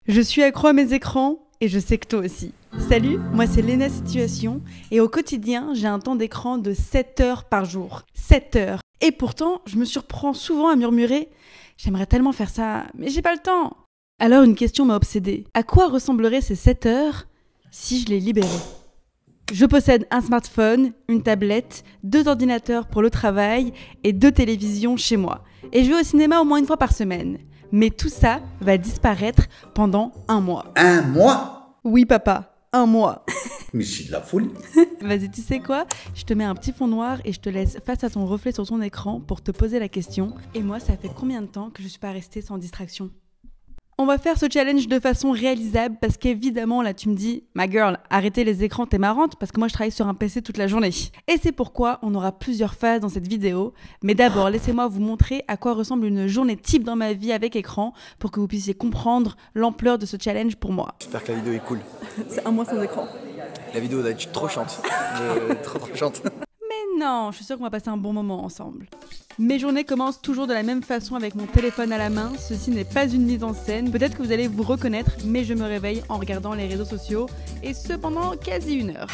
Je suis accro à mes écrans et je sais que toi aussi. Salut, moi c'est Léna Situation et au quotidien, j'ai un temps d'écran de 7 heures par jour. 7 heures. Et pourtant, je me surprends souvent à murmurer « J'aimerais tellement faire ça, mais j'ai pas le temps !» Alors une question m'a obsédée. À quoi ressembleraient ces 7 heures si je les libérais ? Je possède un smartphone, une tablette, 2 ordinateurs pour le travail et 2 télévisions chez moi. Et je vais au cinéma au moins une fois par semaine. Mais tout ça va disparaître pendant 1 mois. 1 mois? Oui papa, 1 mois. Mais c'est de la folie. Vas-y, tu sais quoi ? Je te mets un petit fond noir et je te laisse face à ton reflet sur ton écran pour te poser la question. Et moi, ça fait combien de temps que je suis pas restée sans distraction ? On va faire ce challenge de façon réalisable parce qu'évidemment, là, tu me dis « Ma girl, arrêtez les écrans, t'es marrante » parce que moi, je travaille sur un PC toute la journée. Et c'est pourquoi on aura plusieurs phases dans cette vidéo. Mais d'abord, laissez-moi vous montrer à quoi ressemble une journée type dans ma vie avec écran pour que vous puissiez comprendre l'ampleur de ce challenge pour moi. J'espère que la vidéo est cool. C'est 1 mois sans écran. La vidéo doit être trop chante. Trop chante. Mais non, je suis sûre qu'on va passer un bon moment ensemble. Mes journées commencent toujours de la même façon avec mon téléphone à la main. Ceci n'est pas une mise en scène. Peut-être que vous allez vous reconnaître, mais je me réveille en regardant les réseaux sociaux et ce pendant quasi 1 heure.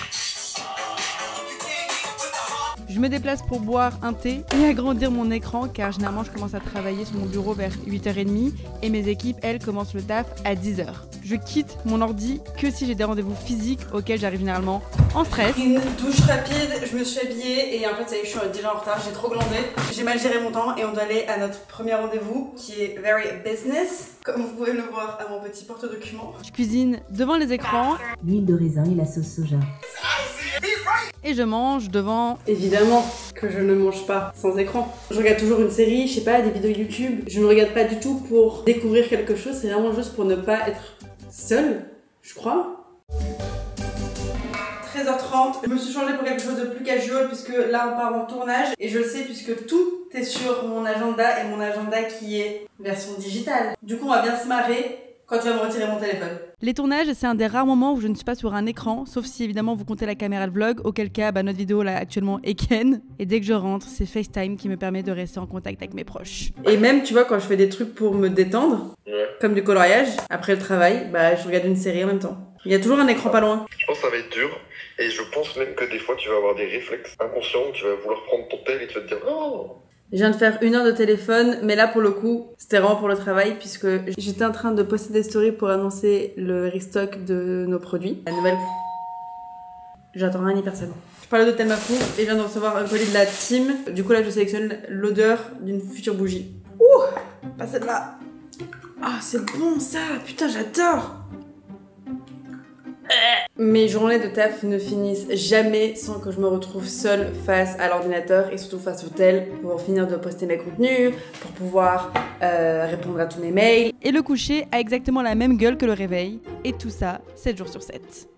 Je me déplace pour boire un thé et agrandir mon écran car généralement je commence à travailler sur mon bureau vers 8h30 et mes équipes, elles, commencent le taf à 10h. Je quitte mon ordi que si j'ai des rendez-vous physiques auxquels j'arrive généralement en stress. Une douche rapide, je me suis habillée et en fait ça y est, je suis déjà en retard, j'ai trop glandé. J'ai mal géré mon temps et on doit aller à notre premier rendez-vous qui est very business, comme vous pouvez le voir à mon petit porte-document. Je cuisine devant les écrans. L'huile de raisin et la sauce soja. Et je mange devant... Évidemment que je ne mange pas sans écran. Je regarde toujours une série, je sais pas, des vidéos YouTube. Je ne regarde pas du tout pour découvrir quelque chose, c'est vraiment juste pour ne pas être seule, je crois. 13h30, je me suis changée pour quelque chose de plus casual puisque là on part en tournage et je le sais puisque tout est sur mon agenda et mon agenda qui est version digitale. Du coup on va bien se marrer quand tu vas me retirer mon téléphone. Les tournages, c'est un des rares moments où je ne suis pas sur un écran, sauf si évidemment vous comptez la caméra de vlog, auquel cas notre vidéo là actuellement est Ken. Et dès que je rentre, c'est FaceTime qui me permet de rester en contact avec mes proches. Et même tu vois quand je fais des trucs pour me détendre, comme du coloriage, après le travail, bah je regarde une série en même temps. Il y a toujours un écran pas loin. Je pense que ça va être dur et je pense même que des fois tu vas avoir des réflexes inconscients où tu vas vouloir prendre ton tel et tu vas te dire oh. Je viens de faire 1 heure de téléphone, mais là pour le coup, c'était vraiment pour le travail puisque j'étais en train de poster des stories pour annoncer le restock de nos produits. La nouvelle... J'attends rien ni personne. Je parlais de Temafu et je viens de recevoir un colis de la team. Du coup là je sélectionne l'odeur d'une future bougie. Ouh, pas celle-là. Ah c'est bon ça, putain j'adore. Mes journées de taf ne finissent jamais sans que je me retrouve seule face à l'ordinateur et surtout face au tel pour finir de poster mes contenus, pour pouvoir répondre à tous mes mails. Et le coucher a exactement la même gueule que le réveil, et tout ça 7 jours sur 7.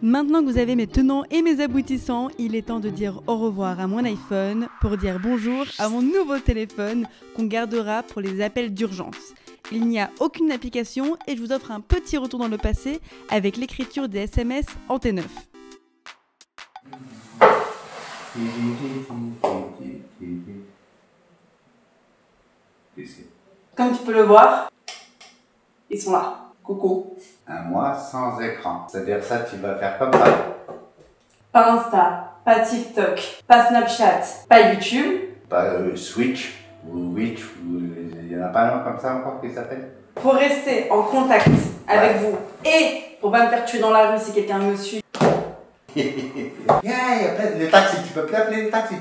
Maintenant que vous avez mes tenants et mes aboutissants, il est temps de dire au revoir à mon iPhone pour dire bonjour à mon nouveau téléphone qu'on gardera pour les appels d'urgence. Il n'y a aucune application et je vous offre un petit retour dans le passé avec l'écriture des SMS en T9. Comme tu peux le voir, ils sont là. Coucou. 1 mois sans écran. C'est-à-dire ça, tu vas faire comme ça. Pas Insta, pas TikTok, pas Snapchat, pas YouTube. Pas Switch ou Witch, il y en a pas un comme ça encore qui s'appelle. Pour rester en contact avec vous et pour pas me faire tuer dans la rue si quelqu'un me suit. Il y a plein de taxis, tu peux plus appeler les taxis.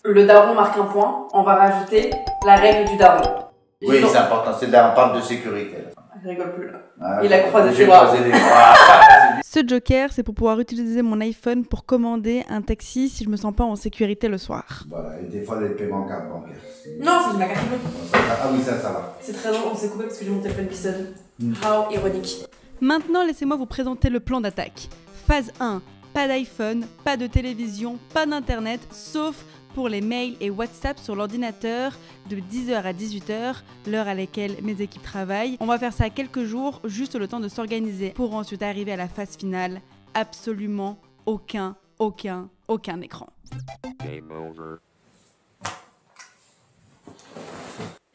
Le daron marque un point, on va rajouter la règle du daron. Oui, c'est important, c'est là, on parle de sécurité. Je rigole plus là. Ah, Il a croisé j'ai ses bras. croisé les bras. Ce joker, c'est pour pouvoir utiliser mon iPhone pour commander un taxi si je me sens pas en sécurité le soir. Voilà, et des fois les paiements en carte bancaire. Non, c'est de ma carte bleue. Ah oui, ça va. C'est très drôle, on s'est coupé parce que j'ai mon téléphone qui sonne. How ironique. Maintenant, laissez-moi vous présenter le plan d'attaque. Phase 1, pas d'iPhone, pas de télévision, pas d'internet, sauf pour les mails et WhatsApp sur l'ordinateur de 10h à 18h, l'heure à laquelle mes équipes travaillent. On va faire ça quelques jours, juste le temps de s'organiser pour ensuite arriver à la phase finale. Absolument aucun écran. Game over.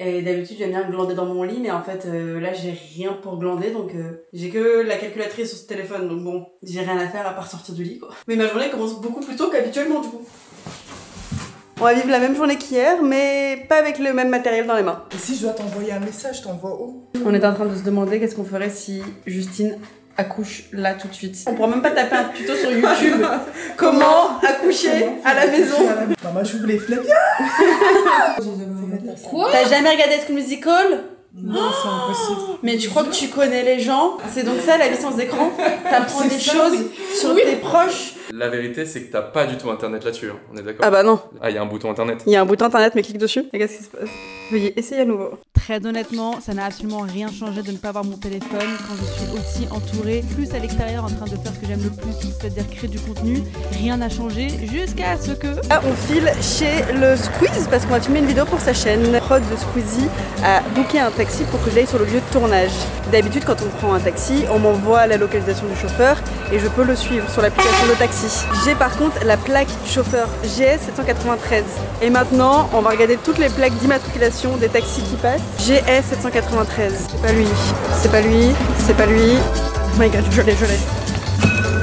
Et d'habitude, j'aime bien glander dans mon lit, mais en fait, là, j'ai rien pour glander, donc j'ai que la calculatrice sur ce téléphone, donc bon, j'ai rien à faire à part sortir du lit, quoi. Mais ma journée commence beaucoup plus tôt qu'habituellement, du coup. On va vivre la même journée qu'hier, mais pas avec le même matériel dans les mains. Et si je dois t'envoyer un message, t'envoies où? On est en train de se demander qu'est-ce qu'on ferait si Justine accouche là tout de suite. On pourra même pas taper un tuto sur YouTube. Comment accoucher à la maison. Maman, j'ouvre les flammes. Quoi? T'as jamais regardé High School Musical? Non, c'est impossible. Mais tu crois que tu connais les gens? C'est donc ça la vie sans écran? T'apprends des choses sur tes proches. La vérité, c'est que t'as pas du tout internet là-dessus, hein. On est d'accord? Ah bah non. Ah, il y a un bouton internet. Il y a un bouton internet, mais clique dessus. Et qu'est-ce qui se passe? Veuillez essayer à nouveau. Très honnêtement, ça n'a absolument rien changé de ne pas avoir mon téléphone quand je suis aussi entourée, plus à l'extérieur en train de faire ce que j'aime le plus, c'est-à-dire créer du contenu. Rien n'a changé jusqu'à ce que... Là, on file chez le Squeeze parce qu'on va filmer une vidéo pour sa chaîne. Prod de Squeezie a booké un taxi pour que j'aille sur le lieu de tournage. D'habitude, quand on prend un taxi, on m'envoie la localisation du chauffeur et je peux le suivre sur l'application de taxi. J'ai par contre la plaque du chauffeur GS 793. Et maintenant, on va regarder toutes les plaques d'immatriculation des taxis qui passent. GS 793. C'est pas lui. C'est pas lui. C'est pas lui. Oh my god, je l'ai.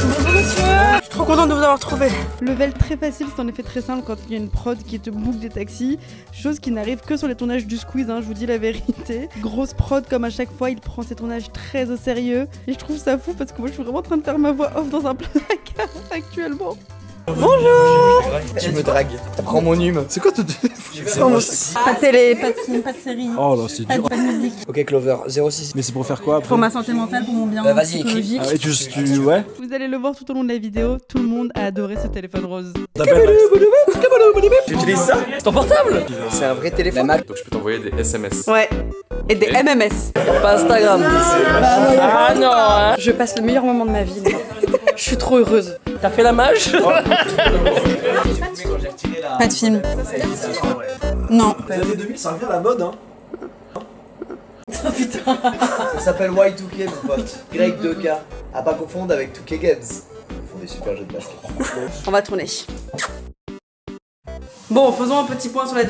Bonjour monsieur. Je suis trop contente de vous avoir trouvé. Level très facile, c'est en effet très simple quand il y a une prod qui te book des taxis, chose qui n'arrive que sur les tournages du Squeeze, hein, je vous dis la vérité. Grosse prod comme à chaque fois, il prend ses tournages très au sérieux et je trouve ça fou parce que moi je suis vraiment en train de faire ma voix off dans un placard actuellement. Bonjour. Tu me dragues. Prends mon hume. C'est quoi tout? Pas de télé, pas de film, pas de série. Oh là, c'est dur. Pas de musique. Ok, Clover, 06. Mais c'est pour faire quoi après? Pour ma santé mentale, pour mon bien Vas-y, écris. psychologique. Ah, et tu ouais? Vous allez le voir tout au long de la vidéo, tout le monde a adoré ce téléphone rose. Tu utilises ça? C'est ton portable? C'est un vrai téléphone. Donc je peux t'envoyer des SMS. Ouais. Et des MMS. Pas Instagram. Ah non, hein. Je passe le meilleur moment de ma vie. Je suis trop heureuse. T'as fait la mage? Pas de film. Non. Les années 2000, ça revient à la mode, hein. Oh putain. Ça s'appelle Y2K, mon pote. Y2K. À pas confondre avec 2K Games. Ils font des super jeux de basket. On va tourner. Bon, faisons un petit point sur la...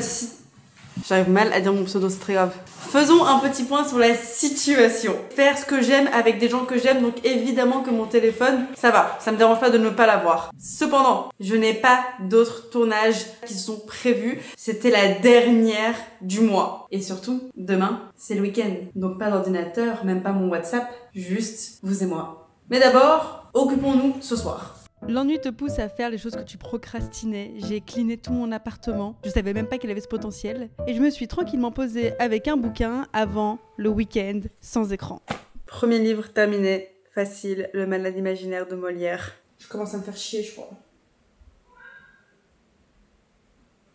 J'arrive mal à dire mon pseudo, c'est très grave. Faisons un petit point sur la situation. Faire ce que j'aime avec des gens que j'aime, donc évidemment que mon téléphone, ça va. Ça me dérange pas de ne pas l'avoir. Cependant, je n'ai pas d'autres tournages qui sont prévus. C'était la dernière du mois. Et surtout, demain, c'est le week-end. Donc pas d'ordinateur, même pas mon WhatsApp, juste vous et moi. Mais d'abord, occupons-nous ce soir. L'ennui te pousse à faire les choses que tu procrastinais. J'ai cleané tout mon appartement. Je savais même pas qu'il avait ce potentiel. Et je me suis tranquillement posée avec un bouquin avant le week-end sans écran. Premier livre terminé. Facile, Le malade imaginaire de Molière. Je commence à me faire chier, je crois.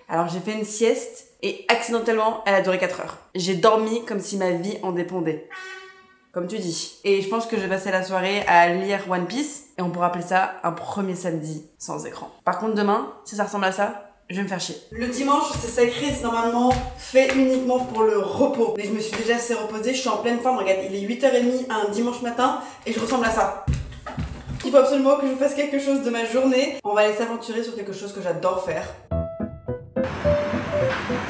Alors j'ai fait une sieste et accidentellement, elle a duré 4 heures. J'ai dormi comme si ma vie en dépendait. Comme tu dis. Et je pense que je vais passer la soirée à lire One Piece et on pourra appeler ça un premier samedi sans écran. Par contre demain, si ça ressemble à ça, je vais me faire chier. Le dimanche, c'est sacré, c'est normalement fait uniquement pour le repos. Mais je me suis déjà assez reposée, je suis en pleine forme. Regarde, il est 8h30 un dimanche matin et je ressemble à ça. Il faut absolument que je fasse quelque chose de ma journée. On va aller s'aventurer sur quelque chose que j'adore faire.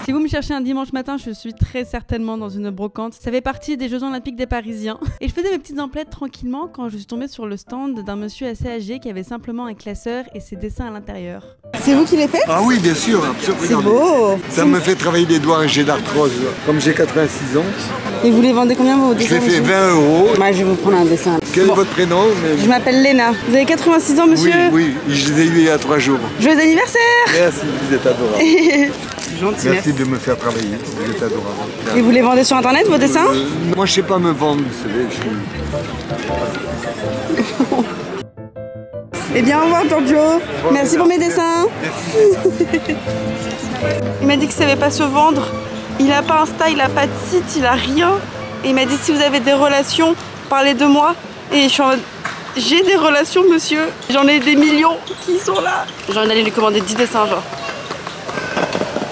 Si vous me cherchez un dimanche matin, je suis très certainement dans une brocante. Ça fait partie des Jeux Olympiques des Parisiens. Et je faisais mes petites emplettes tranquillement quand je suis tombée sur le stand d'un monsieur assez âgé qui avait simplement un classeur et ses dessins à l'intérieur. C'est vous qui les faites? Ah oui, bien sûr, absolument. C'est beau. Ça me fait travailler les doigts, j'ai d'arthrose. Comme j'ai 86 ans. Et vous les vendez combien vos dessins? Je les fais 20 €. Moi, je vais vous prendre un dessin. Quel est votre prénom? Je m'appelle Léna. Vous avez 86 ans, monsieur? Oui, je les ai eus il y a 3 jours. Joyeux anniversaire! Merci, vous êtes adorable. Gentil, merci de me faire travailler, vous êtes adorable. Et vous les vendez sur internet, vos dessins? Moi, je sais pas me vendre, vous savez. Eh bien, au revoir, Giorgio. Merci pour mes dessins. Il m'a dit qu'il savait pas se vendre. Il a pas Insta, il a pas de site, il a rien. Et il m'a dit si vous avez des relations, parlez de moi. Et je suis en mode, j'ai des relations, monsieur. J'en ai des millions qui sont là. J'ai envie d'aller lui commander 10 dessins, genre.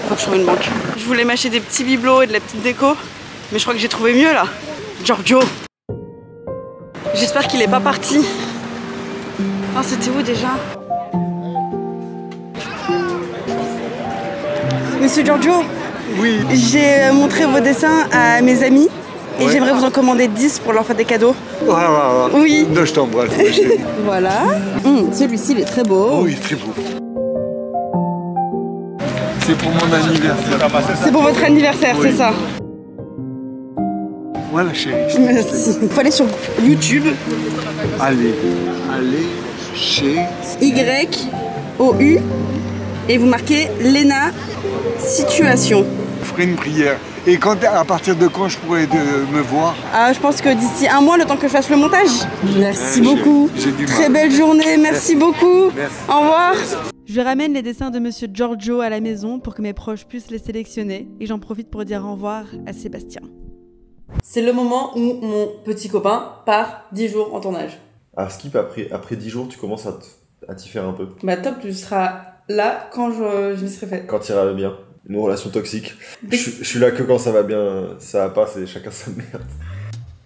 Faut que je trouve une banque. Je voulais m'acheter des petits bibelots et de la petite déco. Mais je crois que j'ai trouvé mieux, là. Giorgio. J'espère qu'il est pas parti. Ah, c'était où déjà? Monsieur Giorgio, Oui. J'ai montré vos dessins à mes amis et Ouais. j'aimerais vous en commander 10 pour leur faire des cadeaux. Oui. Non, je t'embrasse, ma chérie. Voilà. Celui-ci, il est très beau. Oui, très beau. C'est pour mon anniversaire. C'est pour votre anniversaire, Oui. c'est ça? Voilà, chérie. Merci. Il faut aller sur YouTube. Allez chez... YOU et vous marquez Léna Situation. Je ferai une prière. Et à partir de quand je pourrais me voir? Ah, je pense que d'ici un mois, le temps que je fasse le montage. Merci Ouais, beaucoup. j'ai du mal. Très belle journée, merci beaucoup. Merci. Au revoir. Je ramène les dessins de Monsieur Giorgio à la maison pour que mes proches puissent les sélectionner et j'en profite pour dire au revoir à Sébastien. C'est le moment où mon petit copain part 10 jours en tournage. Alors Skip, après 10 jours, tu commences à t'y faire un peu. Bah top, tu seras là quand je m'y serai fait. Quand tu iras bien. Nos relations toxiques. Je suis là que quand ça va bien, ça va pas, c'est chacun sa merde.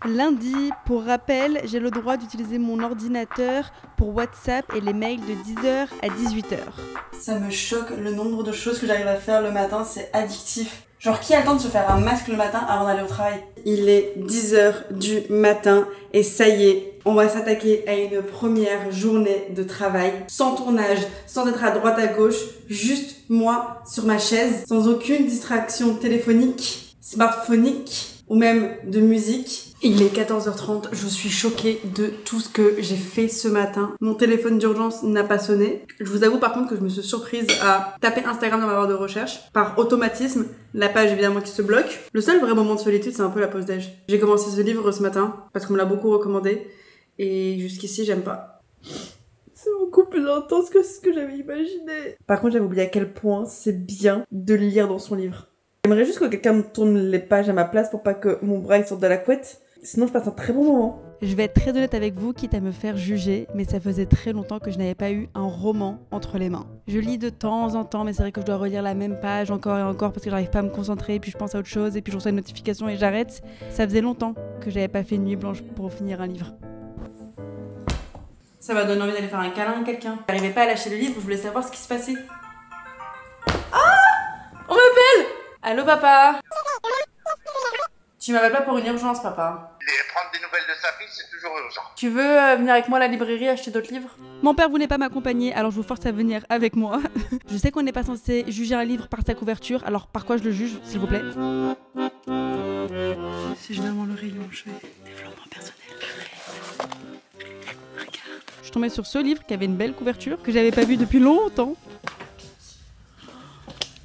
Lundi, pour rappel, j'ai le droit d'utiliser mon ordinateur pour WhatsApp et les mails de 10h à 18h. Ça me choque le nombre de choses que j'arrive à faire le matin, c'est addictif. Genre, qui a le temps de se faire un masque le matin avant d'aller au travail? Il est 10h du matin et ça y est, on va s'attaquer à une première journée de travail, sans tournage, sans être à droite à gauche, juste moi sur ma chaise, sans aucune distraction téléphonique, smartphonique ou même de musique. Il est 14h30, je suis choquée de tout ce que j'ai fait ce matin. Mon téléphone d'urgence n'a pas sonné. Je vous avoue par contre que je me suis surprise à taper Instagram dans ma barre de recherche. Par automatisme, la page évidemment qui se bloque. Le seul vrai moment de solitude, c'est un peu la pause déj. J'ai commencé ce livre ce matin parce qu'on me l'a beaucoup recommandé. Et jusqu'ici, j'aime pas. C'est beaucoup plus intense que ce que j'avais imaginé. Par contre, j'avais oublié à quel point c'est bien de lire dans son livre. J'aimerais juste que quelqu'un me tourne les pages à ma place pour pas que mon bras il sorte de la couette. Sinon, je passe un très bon moment. Je vais être très honnête avec vous, quitte à me faire juger, mais ça faisait très longtemps que je n'avais pas eu un roman entre les mains. Je lis de temps en temps, mais c'est vrai que je dois relire la même page encore et encore parce que j'arrive pas à me concentrer, puis je pense à autre chose, et puis je reçois une notification et j'arrête. Ça faisait longtemps que j'avais pas fait une nuit blanche pour finir un livre. Ça m'a donné envie d'aller faire un câlin à quelqu'un. J'arrivais pas à lâcher le livre, je voulais savoir ce qui se passait. Ah! On m'appelle! Allô papa? Tu m'appelles pas pour une urgence papa? Prendre des nouvelles de sa fille, c'est toujours urgent. Tu veux venir avec moi à la librairie acheter d'autres livres? Mon père voulait pas m'accompagner, alors je vous force à venir avec moi. Je sais qu'on n'est pas censé juger un livre par sa couverture, alors par quoi je le juge, s'il vous plaît? C'est généralement le rayon, je fais développement personnel. Regarde. Je suis tombée sur ce livre qui avait une belle couverture, que j'avais pas vu depuis longtemps.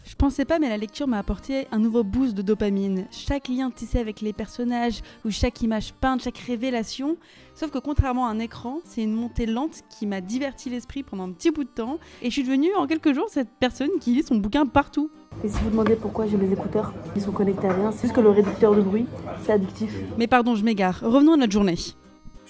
Je pensais pas, mais la lecture m'a apporté un nouveau boost de dopamine. Chaque lien tissé avec les personnages, ou chaque image peinte, chaque révélation. Sauf que contrairement à un écran, c'est une montée lente qui m'a diverti l'esprit pendant un petit bout de temps. Et je suis devenue en quelques jours cette personne qui lit son bouquin partout. Et si vous demandez pourquoi j'ai mes écouteurs, ils sont connectés à rien, c'est juste que le réducteur de bruit, c'est addictif. Mais pardon, je m'égare. Revenons à notre journée.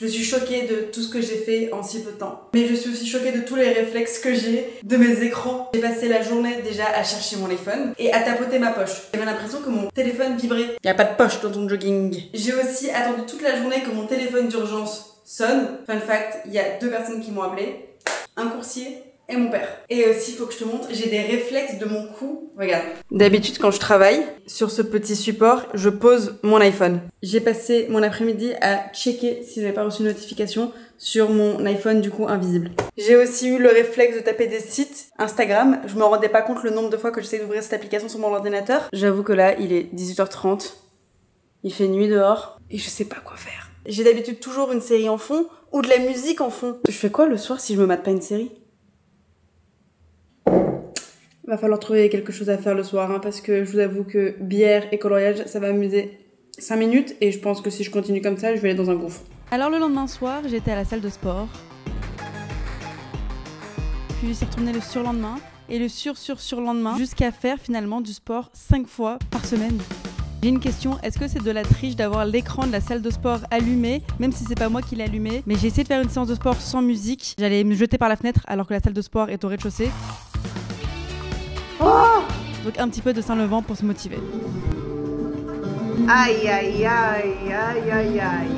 Je suis choquée de tout ce que j'ai fait en si peu de temps. Mais je suis aussi choquée de tous les réflexes que j'ai de mes écrans. J'ai passé la journée déjà à chercher mon iPhone et à tapoter ma poche. J'avais l'impression que mon téléphone vibrait. Y a pas de poche dans ton jogging. J'ai aussi attendu toute la journée que mon téléphone d'urgence sonne. Fun fact, il y a 2 personnes qui m'ont appelé. Un coursier et mon père. Et aussi, faut que je te montre, j'ai des réflexes de mon cou. Regarde. D'habitude, quand je travaille sur ce petit support, je pose mon iPhone. J'ai passé mon après-midi à checker si j'avais pas reçu une notification sur mon iPhone, du coup, invisible. J'ai aussi eu le réflexe de taper des sites Instagram. Je me rendais pas compte le nombre de fois que j'essaie d'ouvrir cette application sur mon ordinateur. J'avoue que là, il est 18h30. Il fait nuit dehors. Et je sais pas quoi faire. J'ai d'habitude toujours une série en fond ou de la musique en fond. Je fais quoi le soir si je me mate pas une série ? Va falloir trouver quelque chose à faire le soir, hein, parce que je vous avoue que bière et coloriage, ça va m'amuser 5 minutes, et je pense que si je continue comme ça, je vais aller dans un gouffre. Alors le lendemain soir, j'étais à la salle de sport. Puis j'y suis retournée le surlendemain, et le surlendemain, jusqu'à faire finalement du sport 5 fois par semaine. J'ai une question, est-ce que c'est de la triche d'avoir l'écran de la salle de sport allumé, même si c'est pas moi qui l'ai allumé, mais j'ai essayé de faire une séance de sport sans musique, j'allais me jeter par la fenêtre alors que la salle de sport est au rez-de-chaussée. Oh, donc un petit peu de Saint-Levant pour se motiver. Aïe aïe aïe aïe aïe aïe.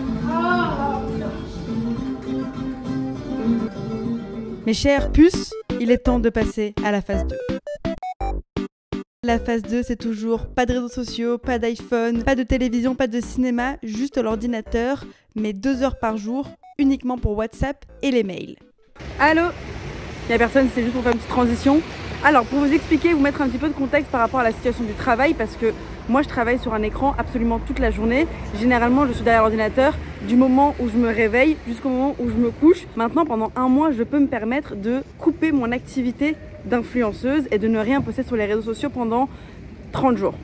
Mes chères puces, il est temps de passer à la phase 2. La phase 2, c'est toujours pas de réseaux sociaux, pas d'iPhone, pas de télévision, pas de cinéma, juste l'ordinateur, mais 2 heures par jour, uniquement pour WhatsApp et les mails. Allô? Il y a personne, c'est juste pour faire une petite transition. Alors, pour vous expliquer, vous mettre un petit peu de contexte par rapport à la situation du travail, parce que moi, je travaille sur un écran absolument toute la journée. Généralement, je suis derrière l'ordinateur du moment où je me réveille jusqu'au moment où je me couche. Maintenant, pendant 1 mois, je peux me permettre de couper mon activité d'influenceuse et de ne rien poster sur les réseaux sociaux pendant 30 jours.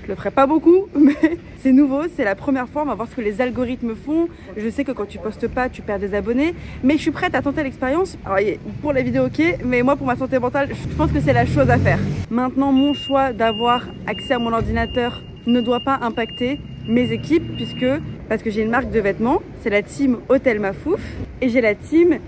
Je le ferai pas beaucoup, mais c'est nouveau, c'est la première fois, on va voir ce que les algorithmes font. Je sais que quand tu postes pas, tu perds des abonnés, mais je suis prête à tenter l'expérience. Alors pour la vidéo ok, mais moi pour ma santé mentale, je pense que c'est la chose à faire. Maintenant, mon choix d'avoir accès à mon ordinateur ne doit pas impacter mes équipes, parce que j'ai une marque de vêtements, c'est la team Hôtel Mafouf, et j'ai la team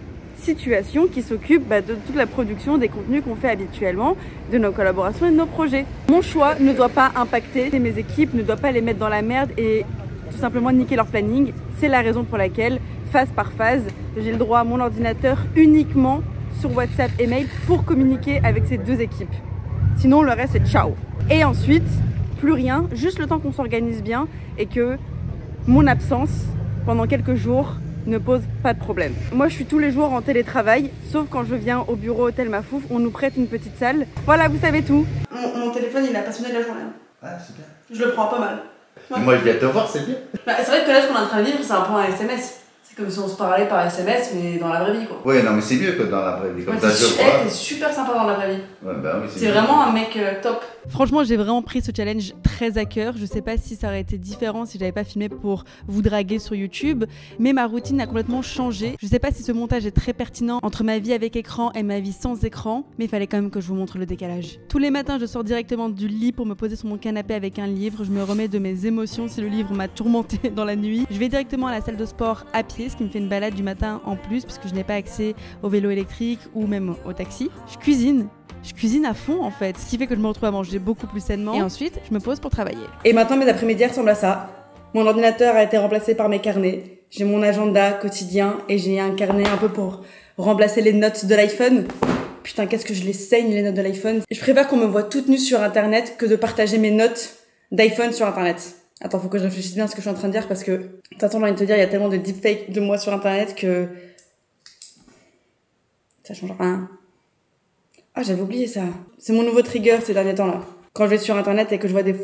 Situation qui s'occupe de toute la production des contenus qu'on fait habituellement, de nos collaborations et de nos projets. Mon choix ne doit pas impacter mes équipes, ne doit pas les mettre dans la merde et tout simplement niquer leur planning. C'est la raison pour laquelle, phase par phase, j'ai le droit à mon ordinateur uniquement sur WhatsApp et mail pour communiquer avec ces 2 équipes. Sinon le reste c'est ciao. Et ensuite, plus rien, juste le temps qu'on s'organise bien et que mon absence pendant quelques jours ne pose pas de problème. Moi je suis tous les jours en télétravail, sauf quand je viens au bureau Hôtel Mafouf, on nous prête une petite salle. Voilà, vous savez tout. Mon téléphone il a pas sonné de la journée. Ah, c'est bien. Je le prends pas mal. Ouais. Moi je viens te voir, c'est bien. C'est vrai que là ce qu'on est en train de vivre c'est un point à SMS. C'est comme si on se parlait par SMS mais dans la vraie vie quoi. Ouais, non mais c'est mieux que dans la vraie vie. Comme ça je vois. T'es super sympa dans la vraie vie. Ouais, bah oui, c'est vraiment un mec top. Franchement, j'ai vraiment pris ce challenge très à cœur. Je sais pas si ça aurait été différent si j'avais pas filmé pour vous draguer sur YouTube, mais ma routine a complètement changé. Je sais pas si ce montage est très pertinent entre ma vie avec écran et ma vie sans écran, mais il fallait quand même que je vous montre le décalage. Tous les matins, je sors directement du lit pour me poser sur mon canapé avec un livre. Je me remets de mes émotions si le livre m'a tourmenté dans la nuit. Je vais directement à la salle de sport à pied, ce qui me fait une balade du matin en plus, puisque je n'ai pas accès au vélo électrique ou même au taxi. Je cuisine à fond en fait, ce qui fait que je me retrouve à manger beaucoup plus sainement et ensuite je me pose pour travailler. Et maintenant mes après-midi ressemblent à ça. Mon ordinateur a été remplacé par mes carnets. J'ai mon agenda quotidien et j'ai un carnet un peu pour remplacer les notes de l'iPhone. Putain, qu'est-ce que je les saigne les notes de l'iPhone. Je préfère qu'on me voit toute nue sur internet que de partager mes notes d'iPhone sur internet. Attends, faut que je réfléchisse bien à ce que je suis en train de dire parce que, de toute façon, j'ai envie de te dire, il y a tellement de deepfakes de moi sur internet que ça change rien. Ah, j'avais oublié ça. C'est mon nouveau trigger ces derniers temps là. Quand je vais sur internet et que je vois des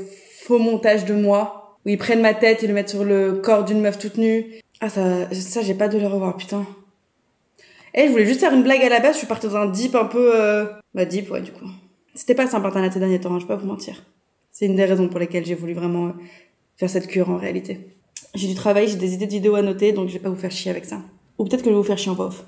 faux montages de moi, où ils prennent ma tête et le mettent sur le corps d'une meuf toute nue. Ah, ça j'ai pas de le revoir, putain. Je voulais juste faire une blague à la base, je suis partie dans un deep un peu... deep, ouais, du coup. C'était pas simple internet ces derniers temps, hein, je vais pas vous mentir. C'est une des raisons pour lesquelles j'ai voulu vraiment faire cette cure en réalité. J'ai du travail, j'ai des idées de vidéos à noter, donc je vais pas vous faire chier avec ça. Ou peut-être que je vais vous faire chier en voix off.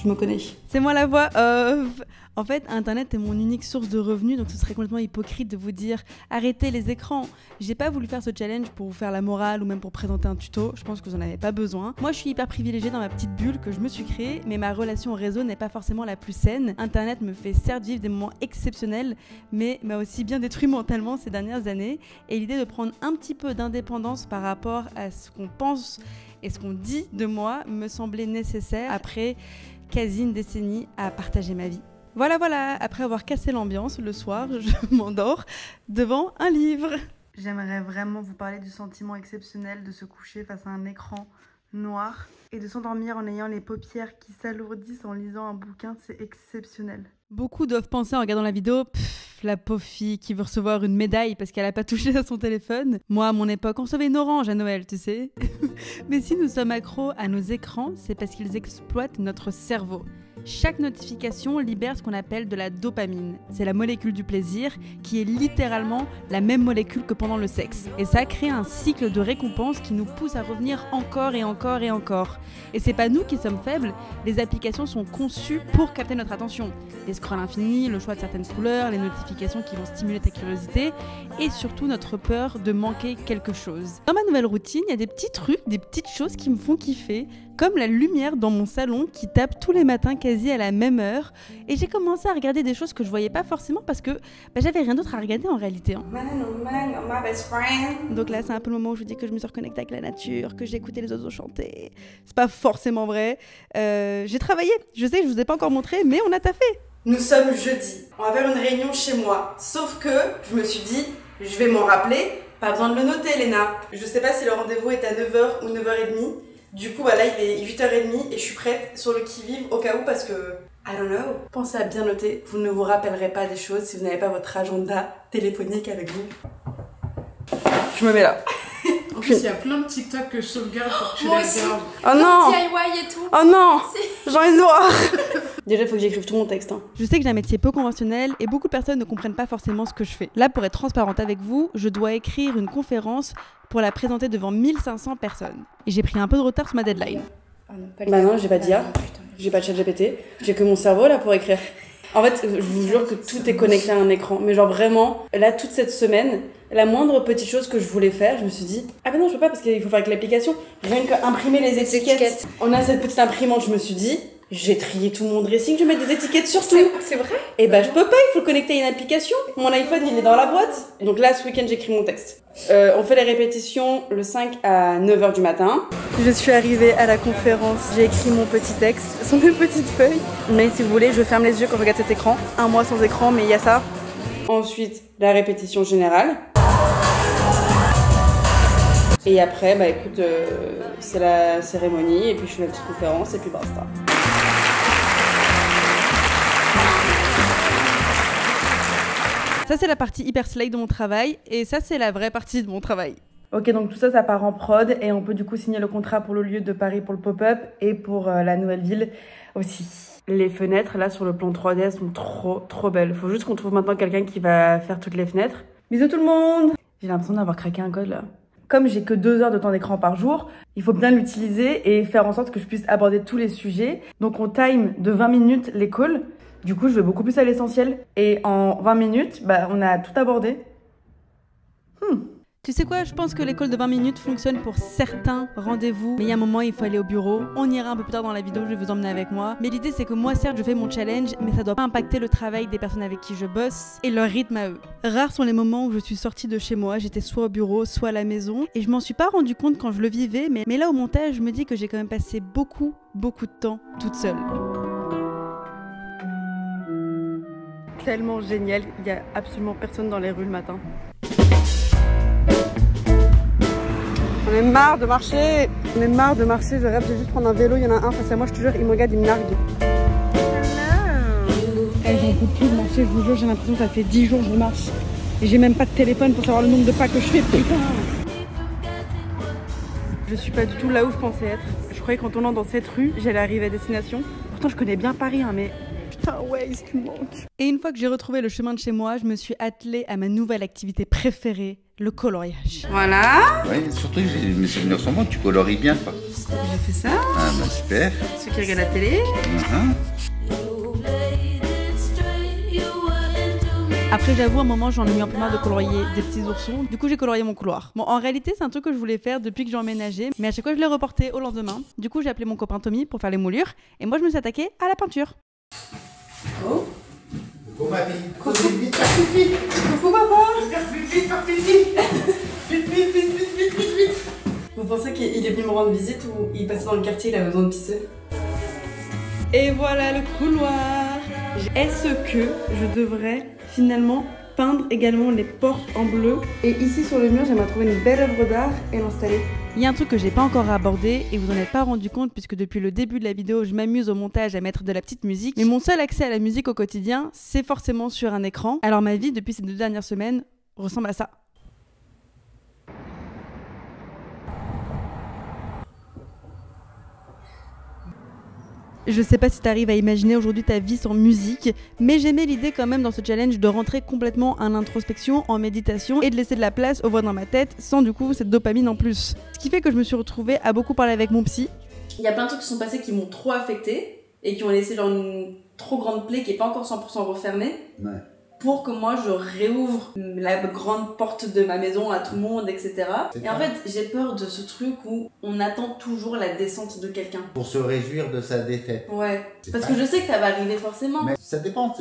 Je me connais. C'est moi la voix off. En fait, Internet est mon unique source de revenus, donc ce serait complètement hypocrite de vous dire arrêtez les écrans. J'ai pas voulu faire ce challenge pour vous faire la morale ou même pour présenter un tuto. Je pense que vous en avez pas besoin. Moi, je suis hyper privilégiée dans ma petite bulle que je me suis créée, mais ma relation au réseau n'est pas forcément la plus saine. Internet me fait certes vivre des moments exceptionnels, mais m'a aussi bien détruit mentalement ces dernières années. Et l'idée de prendre un petit peu d'indépendance par rapport à ce qu'on pense et ce qu'on dit de moi me semblait nécessaire après quasi une décennie à partager ma vie. Voilà, après avoir cassé l'ambiance, le soir, je m'endors devant un livre. J'aimerais vraiment vous parler du sentiment exceptionnel de se coucher face à un écran noir et de s'endormir en ayant les paupières qui s'alourdissent en lisant un bouquin, c'est exceptionnel. Beaucoup doivent penser en regardant la vidéo, la pauvre fille qui veut recevoir une médaille parce qu'elle a pas touché à son téléphone. Moi, à mon époque, on recevait une orange à Noël, tu sais. Mais si nous sommes accros à nos écrans, c'est parce qu'ils exploitent notre cerveau. Chaque notification libère ce qu'on appelle de la dopamine. C'est la molécule du plaisir qui est littéralement la même molécule que pendant le sexe. Et ça crée un cycle de récompense qui nous pousse à revenir encore et encore et encore. Et c'est pas nous qui sommes faibles, les applications sont conçues pour capter notre attention. Les scrolls infinis, le choix de certaines couleurs, les notifications qui vont stimuler ta curiosité et surtout notre peur de manquer quelque chose. Dans ma nouvelle routine, il y a des petits trucs, des petites choses qui me font kiffer, comme la lumière dans mon salon qui tape tous les matins quasi à la même heure. Et j'ai commencé à regarder des choses que je voyais pas forcément parce que j'avais rien d'autre à regarder en réalité. Man, oh man, you're my best friend. Donc là, c'est un peu le moment où je vous dis que je me suis reconnectée avec la nature, que j'ai écouté les oiseaux chanter. C'est pas forcément vrai. J'ai travaillé, je sais, je vous ai pas encore montré, mais on a taffé. Nous sommes jeudi. On va faire une réunion chez moi. Sauf que je me suis dit, je vais m'en rappeler. Pas besoin de le noter, Léna. Je sais pas si le rendez-vous est à 9h ou 9h30. Du coup, bah là, il est 8h30 et je suis prête sur le qui-vive au cas où parce que... I don't know. Pensez à bien noter. Vous ne vous rappellerez pas des choses si vous n'avez pas votre agenda téléphonique avec vous. Je me mets là. En plus, il y a plein de TikTok que je sauvegarde pour que tu les regardes. Oh non! DIY et tout. Oh non! J'en ai noir! Déjà, il faut que j'écrive tout mon texte. Hein. Je sais que j'ai un métier peu conventionnel et beaucoup de personnes ne comprennent pas forcément ce que je fais. Là, pour être transparente avec vous, je dois écrire une conférence pour la présenter devant 1500 personnes. Et j'ai pris un peu de retard sur ma deadline. Bah non, j'ai pas d'IA, j'ai pas de chat GPT, j'ai que mon cerveau là pour écrire. En fait, je vous jure que tout est connecté à un écran. Mais genre vraiment, là, toute cette semaine, la moindre petite chose que je voulais faire, je me suis dit, ah ben non, je peux pas parce qu'il faut faire avec l'application. Rien qu'imprimer les étiquettes. On a cette petite imprimante, je me suis dit, j'ai trié tout mon dressing, je vais mettre des étiquettes sur tout. C'est vrai? Et bah je peux pas, il faut le connecter à une application. Mon iPhone, il est dans la boîte. Donc là, ce week-end, j'écris mon texte. On fait les répétitions le 5 à 9h du matin. Je suis arrivée à la conférence, j'ai écrit mon petit texte sur mes petites feuilles. Mais si vous voulez, je ferme les yeux quand je regarde cet écran. Un mois sans écran, mais il y a ça. Ensuite, la répétition générale. Et après, bah écoute, c'est la cérémonie, et puis je fais ma petite conférence, et puis basta. Ça, c'est la partie hyper slay de mon travail et ça, c'est la vraie partie de mon travail. Ok, donc tout ça, ça part en prod et on peut du coup signer le contrat pour le lieu de Paris pour le pop-up et pour la nouvelle ville aussi. Les fenêtres, là, sur le plan 3D, elles sont trop belles. Faut juste qu'on trouve maintenant quelqu'un qui va faire toutes les fenêtres. Bisous tout le monde! J'ai l'impression d'avoir craqué un code là. Comme j'ai que 2 heures de temps d'écran par jour, il faut bien l'utiliser et faire en sorte que je puisse aborder tous les sujets. Donc on time de 20 minutes les calls. Du coup, je vais beaucoup plus à l'essentiel. Et en 20 minutes, bah, on a tout abordé. Tu sais quoi, je pense que l'école de 20 minutes fonctionne pour certains rendez-vous. Mais il y a un moment, il faut aller au bureau. On ira un peu plus tard dans la vidéo, je vais vous emmener avec moi. Mais l'idée, c'est que moi, certes, je fais mon challenge, mais ça doit pas impacter le travail des personnes avec qui je bosse et leur rythme à eux. Rares sont les moments où je suis sortie de chez moi, j'étais soit au bureau, soit à la maison. Et je m'en suis pas rendu compte quand je le vivais, mais là, au montage, je me dis que j'ai quand même passé beaucoup de temps toute seule. Tellement génial, il y a absolument personne dans les rues le matin. On est marre de marcher, je rêve de juste prendre un vélo, il y en a un face à moi, je te jure, il me regarde, il me nargue. J'en peux plus de marcher, je vous jure, j'ai l'impression que ça fait 10 jours que je marche. Et j'ai même pas de téléphone pour savoir le nombre de pas que je fais, putain. Je suis pas du tout là où je pensais être. Je croyais qu'en tournant dans cette rue, j'allais arriver à destination. Pourtant, je connais bien Paris, hein, mais... Putain, ouais, ce qui me manque. Et une fois que j'ai retrouvé le chemin de chez moi, je me suis attelée à ma nouvelle activité préférée, le coloriage. Voilà. Oui, surtout que mes souvenirs sont bons, tu colories bien, quoi. J'ai fait ça. Ah bah super. Ceux qui regardent la télé. Après, j'avoue, à un moment, j'en ai eu un peu marre de colorier des petits oursons. Du coup, j'ai colorié mon couloir. Bon, en réalité, c'est un truc que je voulais faire depuis que j'ai emménagé. Mais à chaque fois, je l'ai reporté au lendemain. Du coup, j'ai appelé mon copain Tommy pour faire les moulures. Et moi, je me suis attaquée à la peinture. Oh ma fille. Vite, coucou papa. Vite. Vous pensez qu'il est venu me rendre visite ou il passait dans le quartier, il avait besoin de pisser? Et voilà le couloir. Est-ce que je devrais finalement peindre également les portes en bleu? Et ici sur le mur, j'aimerais trouver une belle œuvre d'art et l'installer. Il y a un truc que j'ai pas encore abordé et vous en êtes pas rendu compte puisque depuis le début de la vidéo, je m'amuse au montage à mettre de la petite musique. Mais mon seul accès à la musique au quotidien, c'est forcément sur un écran. Alors ma vie depuis ces 2 dernières semaines ressemble à ça. Je sais pas si t'arrives à imaginer aujourd'hui ta vie sans musique, mais j'aimais l'idée quand même dans ce challenge de rentrer complètement en introspection, en méditation et de laisser de la place aux voix dans ma tête sans du coup cette dopamine en plus. Ce qui fait que je me suis retrouvée à beaucoup parler avec mon psy. Il y a plein de trucs qui sont passés qui m'ont trop affectée et qui ont laissé genre une trop grande plaie qui est pas encore 100% refermée. Ouais. Pour que moi je réouvre la grande porte de ma maison à tout le monde, etc. Et en fait, j'ai peur de ce truc où on attend toujours la descente de quelqu'un. Pour se réjouir de sa défaite. Ouais, parce que je sais que ça va arriver forcément. Mais ça dépend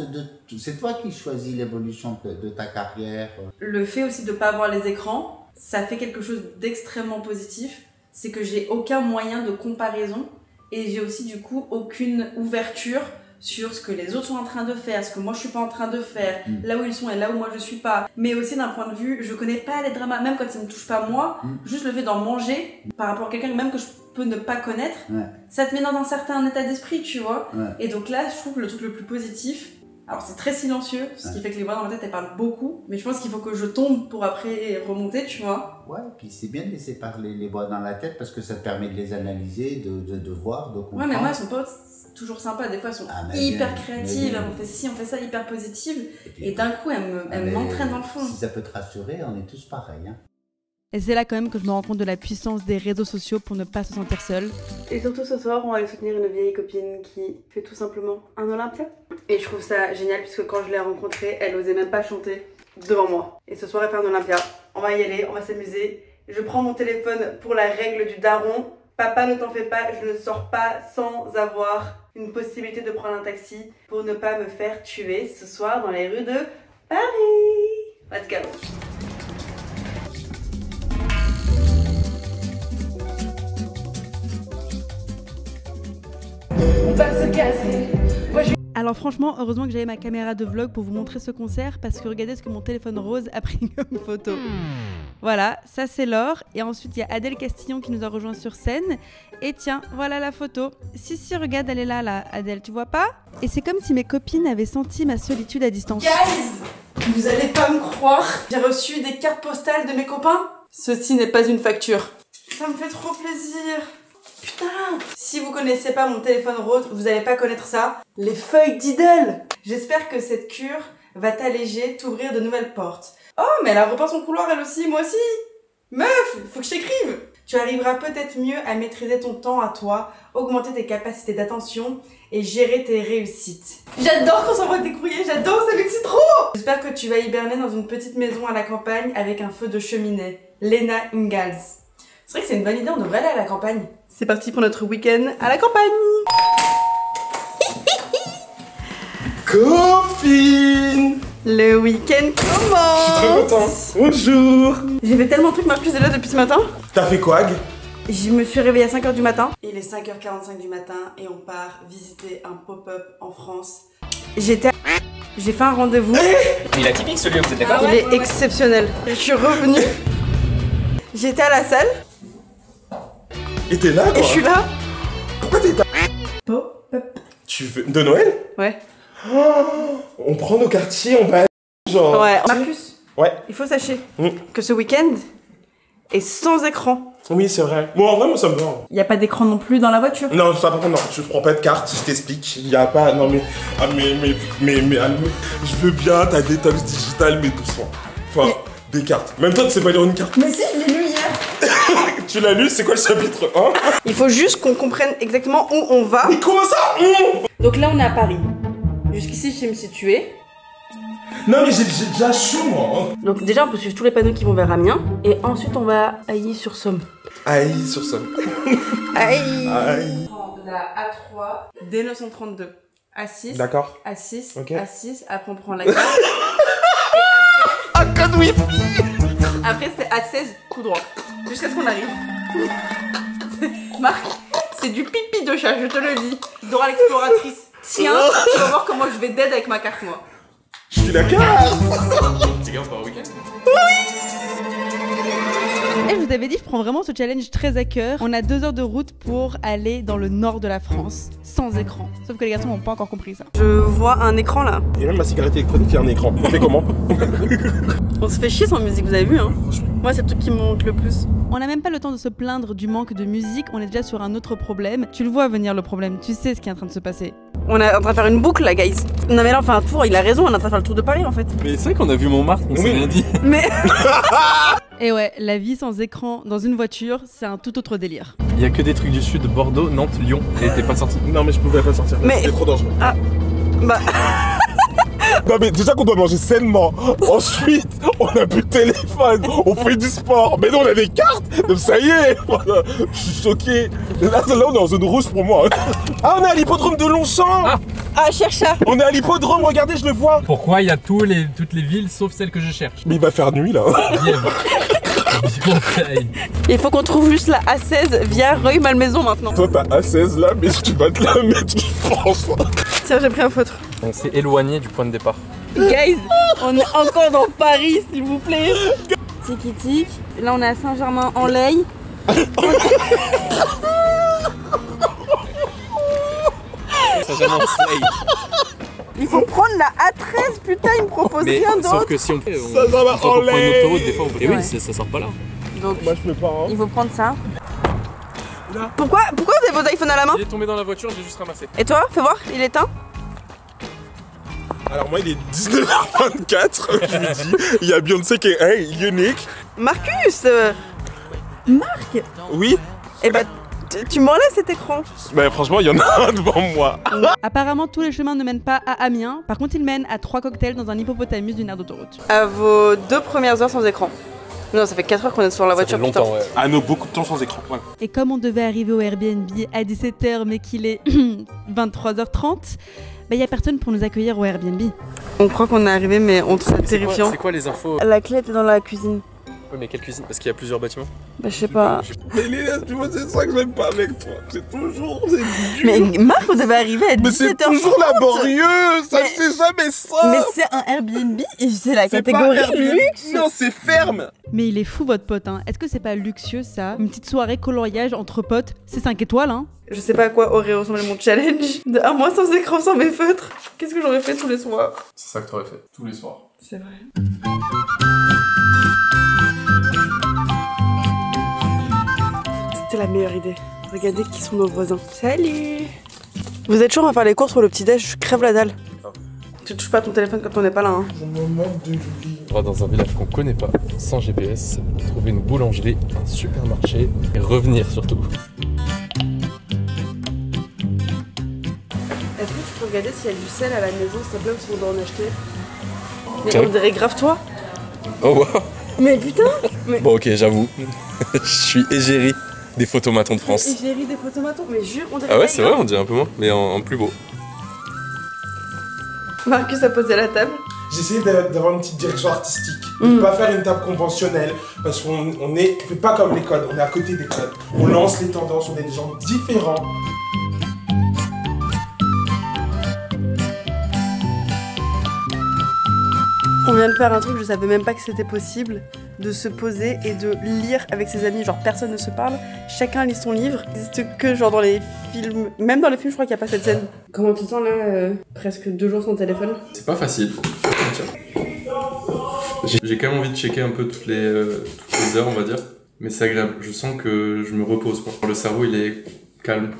c'est toi qui choisis l'évolution de ta carrière. Le fait aussi de pas avoir les écrans, ça fait quelque chose d'extrêmement positif. C'est que j'ai aucun moyen de comparaison et j'ai aussi du coup aucune ouverture sur ce que les autres sont en train de faire, ce que moi je suis pas en train de faire, là où ils sont et là où moi je suis pas. Mais aussi d'un point de vue, je connais pas les dramas, même quand ils me touchent pas moi, juste le fait d'en manger par rapport à quelqu'un même que je peux ne pas connaître, ça te met dans un certain état d'esprit, tu vois. Et donc là, je trouve que le truc le plus positif, alors c'est très silencieux, ce qui fait que les voix dans ma tête elles parlent beaucoup, mais je pense qu'il faut que je tombe pour après remonter, tu vois. Ouais, puis c'est bien de laisser parler les voix dans la tête parce que ça te permet de les analyser, de voir, de comprendre. Ouais, mais moi elles sont pas toujours sympas, des fois elles sont hyper créatives, on fait ci, on fait ça, hyper positive, et d'un coup elles m'entraînent dans le fond. Si ça peut te rassurer, on est tous pareils, hein. Et c'est là quand même que je me rends compte de la puissance des réseaux sociaux pour ne pas se sentir seule. Et surtout ce soir, on va aller soutenir une vieille copine qui fait tout simplement un Olympia. Et je trouve ça génial puisque quand je l'ai rencontrée, elle osait même pas chanter devant moi. Et ce soir, elle fait un Olympia. On va y aller, on va s'amuser. Je prends mon téléphone pour la règle du daron. Papa, ne t'en fais pas, je ne sors pas sans avoir une possibilité de prendre un taxi pour ne pas me faire tuer ce soir dans les rues de Paris. Let's go. Alors franchement, heureusement que j'avais ma caméra de vlog pour vous montrer ce concert parce que regardez ce que mon téléphone rose a pris comme photo. Voilà, ça c'est Laure. Et ensuite il y a Adèle Castillon qui nous a rejoint sur scène. Et tiens, voilà la photo. Si, regarde, elle est là, Adèle, tu vois pas? Et c'est comme si mes copines avaient senti ma solitude à distance. Guys, vous allez pas me croire, j'ai reçu des cartes postales de mes copains. Ceci n'est pas une facture. Ça me fait trop plaisir. Putain! Si vous connaissez pas mon téléphone rose, vous allez pas connaître ça. Les feuilles d'Idle! J'espère que cette cure va t'alléger, t'ouvrir de nouvelles portes. Oh, mais elle a repeint son couloir elle aussi, moi aussi! Meuf, faut que je t'écrive! Tu arriveras peut-être mieux à maîtriser ton temps à toi, augmenter tes capacités d'attention et gérer tes réussites. J'adore qu'on s'envoie des courriers, j'adore, ça m'excite trop! J'espère que tu vas hiberner dans une petite maison à la campagne avec un feu de cheminée. Lena Ingalls. C'est vrai que c'est une bonne idée, on devrait aller à la campagne. C'est parti pour notre week-end à la campagne. Copine, le week-end commence. Je suis très content. Bonjour. J'ai fait tellement de trucs, Marc, plus là depuis ce matin. T'as fait quoi, Ag? Je me suis réveillée à 5h du matin. Il est 5h45 du matin et on part visiter un pop-up en France. J'ai fait un rendez-vous. Il est atypique ce lieu, vous êtes d'accord? Il est exceptionnel. Je suis revenue. J'étais à la salle. Et t'es là, quoi? Et je suis là. Pourquoi t'es là? Pop-up. Tu veux... De Noël? Ouais. Oh, on prend nos quartiers, on va... Genre... Ouais, Marcus. Ouais. Il faut sachez que ce week-end est sans écran. Oui, c'est vrai. Bon, en vrai, moi, ça me va. Il y a pas d'écran non plus dans la voiture? Non, ça par contre, non. Je prends pas de carte, je t'explique. Il y a pas... Non, mais... Ah, je veux bien ta détox digitale, mais doucement. Enfin, des cartes. Même toi, tu sais pas lire une carte. Mais si, je l'ai lu hier. Tu l'as lu? C'est quoi le chapitre 1? Il faut juste qu'on comprenne exactement où on va. Mais comment ça? Donc là, on est à Paris. Jusqu'ici, je sais me situer. Non, mais j'ai déjà chaud, moi. Donc déjà, on peut suivre tous les panneaux qui vont vers Amiens. Et ensuite, on va à Ailly-sur-Somme. Ailly-sur-Somme. Aïe. Aïe. On prend de la A3 dès 932. A6. D'accord. A6. Ok. A6. Après, on prend la gare. Ah, code wifi. Après, c'est A16, tout droit. Jusqu'à ce qu'on arrive. Marc, c'est du pipi de chat, je te le dis. Dora l'exploratrice. Tiens, tu vas voir comment je vais dead avec ma carte, moi. Je suis la carte. Les gars, on part au week-end? Et je vous avais dit, je prends vraiment ce challenge très à cœur. On a 2 heures de route pour aller dans le nord de la France, sans écran. Sauf que les garçons n'ont pas encore compris ça. Je vois un écran là. Et même ma cigarette électronique, il y a un écran. On fait comment? On se fait chier sans musique, vous avez vu, hein? Moi, c'est le truc qui me manque le plus. On n'a même pas le temps de se plaindre du manque de musique, on est déjà sur un autre problème. Tu le vois venir le problème, tu sais ce qui est en train de se passer. On est en train de faire une boucle là, guys. Non mais là on fait un tour, il a raison, on est en train de faire le tour de Paris en fait. Mais c'est vrai qu'on a vu Montmartre, on s'est rien dit. Mais... Et ouais, la vie sans écran dans une voiture, c'est un tout autre délire. Il y a que des trucs du sud, Bordeaux, Nantes, Lyon, et t'es pas sorti. Non mais je pouvais pas sortir, mais... c'était trop dangereux. Ah, bah... Non mais déjà qu'on doit manger sainement. Ensuite, on a plus de téléphone, on fait du sport. Mais non, on a des cartes, donc ça y est. Voilà. Je suis choqué. Là, on est en zone rouge pour moi. Ah, on est à l'hippodrome de Longchamp. Ah, cherche ça. On est à l'hippodrome, regardez, je le vois. Pourquoi il y a toutes les villes sauf celle que je cherche? Mais il va faire nuit là. Bièvre. Il faut qu'on trouve juste la A16 via Reuil Malmaison maintenant. Toi t'as A16 là, mais tu vas te la mettre, je pense. Tiens, j'ai pris un photo. On s'est éloigné du point de départ. Guys, on est encore dans Paris, s'il vous plaît. Tiki tic. Là, on est à Saint-Germain-en-Laye. Il faut prendre la A13, putain, il me propose rien d'autre. Sauf que si on prend une autoroute, des fois, et oui, ça sort pas là. Donc, moi je peux pas. Hein. Il faut prendre ça. Là. Pourquoi vous avez vos iPhones à la main? Il est tombé dans la voiture, j'ai juste ramassé. Et toi, fais voir, il est éteint? Alors moi il est 19h24, je lui dis, il y a Beyoncé qui est hey, unique. Marcus Marc? Oui. Eh bah tu m'enlèves cet écran. Bah franchement il y en a un devant moi. Apparemment tous les chemins ne mènent pas à Amiens, par contre ils mènent à 3 cocktails dans un hippopotamus d'une aire d'autoroute. À vos 2 premières heures sans écran. Non, ça fait 4 heures qu'on est sur la voiture. Ça fait longtemps, ouais. Ah non, beaucoup de temps sans écran. Ouais. Et comme on devait arriver au Airbnb à 17h mais qu'il est 23h30, bah y a personne pour nous accueillir au Airbnb. On croit qu'on est arrivé mais on trouve ça terrifiant. C'est quoi les infos? La clé était dans la cuisine. Oui mais quelle cuisine? Parce qu'il y a plusieurs bâtiments. Bah je sais pas. Mais Léna, tu vois c'est ça que j'aime pas avec toi. C'est toujours... C'est dur. Mais Marc, on devait arriver à 17h30. Mais c'est toujours laborieux. Ça ne fait jamais ça. Mais c'est un Airbnb et c'est la catégorie luxe. Non, c'est ferme. Mais il est fou votre pote hein. Est-ce que c'est pas luxueux ça? Une petite soirée coloriage entre potes, c'est 5 étoiles hein. Je sais pas à quoi aurait ressemblé mon challenge de un mois sans écran, sans mes feutres. Qu'est-ce que j'aurais fait tous les soirs? C'est ça que t'aurais fait, tous les soirs. C'est vrai. C'était la meilleure idée. Regardez qui sont nos voisins. Salut! Vous êtes chaud, on va faire les courses pour le petit-déj, je crève la dalle. Tu touches pas à ton téléphone quand on n'est pas là hein. On va dans un village qu'on connaît pas, sans GPS, trouver une boulangerie, un supermarché et revenir surtout. Est-ce que tu peux regarder s'il y a du sel à la maison, s'il te plaît, parce qu'on doit en acheter? Mais Okay. on dirait grave toi. Oh wow. Mais putain mais... Bon ok, j'avoue, je suis égérie des photomatons de France. Égérie des photomatons, mais jure, on dirait... Ah ouais c'est vrai, on dirait un peu moins, mais en plus beau. Marcus a posé la table. J'ai essayé d'avoir une petite direction artistique. On ne peut pas faire une table conventionnelle parce qu'on fait pas comme les codes, on est à côté des codes. On lance les tendances, on est des gens différents. On vient de faire un truc, je savais même pas que c'était possible de se poser et de lire avec ses amis, genre personne ne se parle, chacun lit son livre. Il n'existe que genre dans les films, même dans les films je crois qu'il n'y a pas cette scène. Comment tu te sens là, presque 2 jours sans téléphone? C'est pas facile, faut pas mentir. J'ai quand même envie de checker un peu toutes les heures on va dire, mais c'est agréable, je sens que je me repose quoi. Le cerveau il est calme.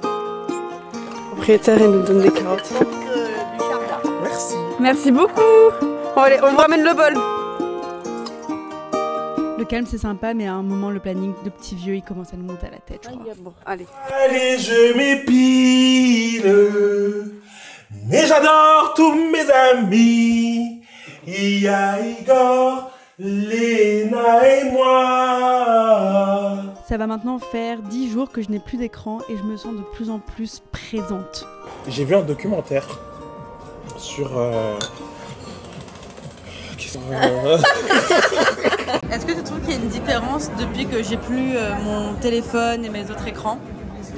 Le propriétaire il nous donne des carottes. Merci. Merci beaucoup. Bon allez, on vous ramène le bol. Le calme c'est sympa mais à un moment le planning de petit vieux il commence à nous monter à la tête je crois. Bon, allez. Allez, je m'épile, mais j'adore tous mes amis. Il y a Igor, Léna et moi. Ça va maintenant faire 10 jours que je n'ai plus d'écran et je me sens de plus en plus présente. J'ai vu un documentaire sur... Est-ce que tu trouves qu'il y a une différence depuis que j'ai plus mon téléphone et mes autres écrans?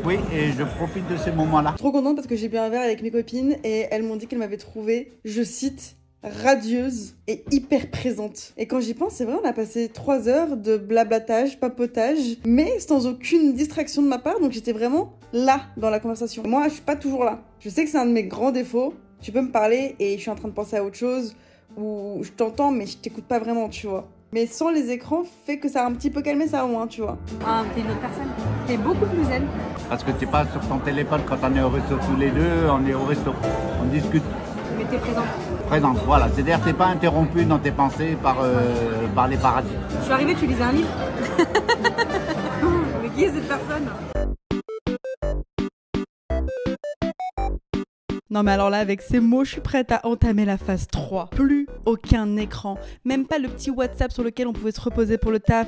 Oui, et je profite de ces moments-là. Trop contente parce que j'ai bu un verre avec mes copines et elles m'ont dit qu'elles m'avaient trouvée, je cite, radieuse et hyper présente. Et quand j'y pense, c'est vrai, on a passé 3 heures de blablatage, papotage, mais sans aucune distraction de ma part, donc j'étais vraiment là dans la conversation. Moi, je suis pas toujours là. Je sais que c'est un de mes grands défauts. Tu peux me parler et je suis en train de penser à autre chose, ou je t'entends mais je t'écoute pas vraiment, tu vois. Mais sans les écrans, fait que ça a un petit peu calmé ça au moins, tu vois. Ah, t'es une autre personne. T'es beaucoup plus zen. Parce que t'es pas sur ton téléphone quand on est au resto tous les deux, on est au resto, on discute. Mais t'es présente. Présente, voilà. C'est-à-dire t'es pas interrompu dans tes pensées par les parasites. Je suis arrivée, tu lisais un livre. Mais qui est cette personne? Non mais alors là, avec ces mots, je suis prête à entamer la phase 3. Plus aucun écran, même pas le petit WhatsApp sur lequel on pouvait se reposer pour le taf.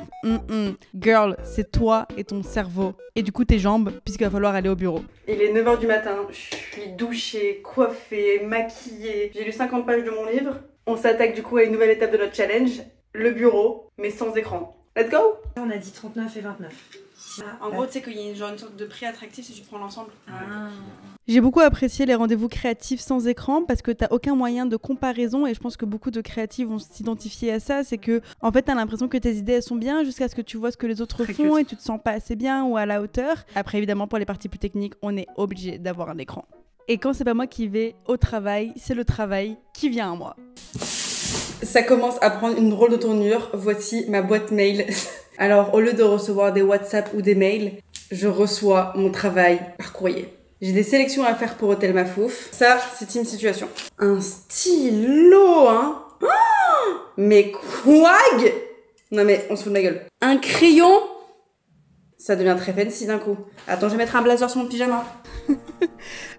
Girl, c'est toi et ton cerveau. Et du coup tes jambes, puisqu'il va falloir aller au bureau. Il est 9h du matin, je suis douchée, coiffée, maquillée. J'ai lu 50 pages de mon livre. On s'attaque du coup à une nouvelle étape de notre challenge. le bureau, mais sans écran. Let's go! On a dit 39 et 29. En gros, tu sais qu'il y a une sorte de prix attractif si tu prends l'ensemble. Ah. J'ai beaucoup apprécié les rendez-vous créatifs sans écran parce que t'as aucun moyen de comparaison et je pense que beaucoup de créatifs vont s'identifier à ça. C'est que, en fait, t'as l'impression que tes idées elles sont bien jusqu'à ce que tu vois ce que les autres font et tu te sens pas assez bien ou à la hauteur. Après, évidemment, pour les parties plus techniques, on est obligé d'avoir un écran. Et quand c'est pas moi qui vais au travail, c'est le travail qui vient à moi. Ça commence à prendre une drôle de tournure. Voici ma boîte mail. Alors, au lieu de recevoir des WhatsApp ou des mails, je reçois mon travail par courrier. J'ai des sélections à faire pour Hôtel Mafouf. Ça, c'est Team Situation. Un stylo, hein. Oh, mais quag! Non mais, on se fout de ma gueule. Un crayon? Ça devient très fancy d'un coup. Attends, je vais mettre un blazer sur mon pyjama.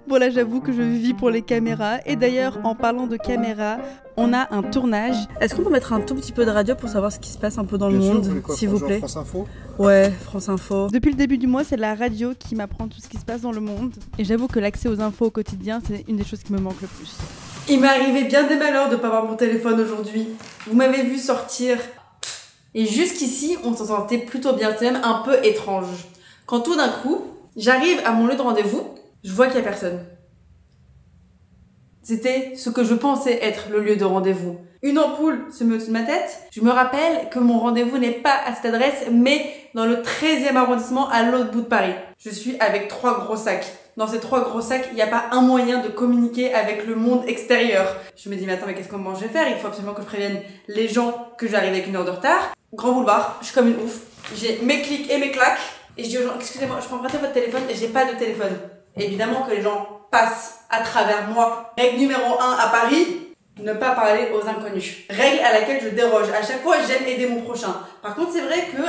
Bon là j'avoue que je vis pour les caméras et d'ailleurs en parlant de caméras, on a un tournage. Est-ce qu'on peut mettre un tout petit peu de radio pour savoir ce qui se passe un peu dans le monde, s'il vous plaît? France Info? Ouais, France Info. Depuis le début du mois, c'est la radio qui m'apprend tout ce qui se passe dans le monde et j'avoue que l'accès aux infos au quotidien, c'est une des choses qui me manque le plus. Il m'est arrivé bien des malheurs de pas avoir mon téléphone aujourd'hui. Vous m'avez vu sortir et jusqu'ici, on s'en sentait plutôt bien, c'est même un peu étrange. Quand tout d'un coup, j'arrive à mon lieu de rendez-vous, je vois qu'il y a personne. C'était ce que je pensais être le lieu de rendez-vous. Une ampoule se met au-dessus de ma tête. Je me rappelle que mon rendez-vous n'est pas à cette adresse, mais dans le 13e arrondissement à l'autre bout de Paris. Je suis avec 3 gros sacs. Dans ces 3 gros sacs, il n'y a pas un moyen de communiquer avec le monde extérieur. Je me dis, mais attends, mais qu'est-ce que je vais faire? Il faut absolument que je prévienne les gens que j'arrive avec 1 heure de retard. Grand boulevard, je suis comme une ouf. J'ai mes clics et mes claques. Et je dis aux gens, excusez-moi, je peux emprunter votre téléphone et j'ai pas de téléphone. Et évidemment que les gens passent à travers moi. Règle numéro 1 à Paris, ne pas parler aux inconnus. Règle à laquelle je déroge. À chaque fois, j'aime aider mon prochain. Par contre, c'est vrai que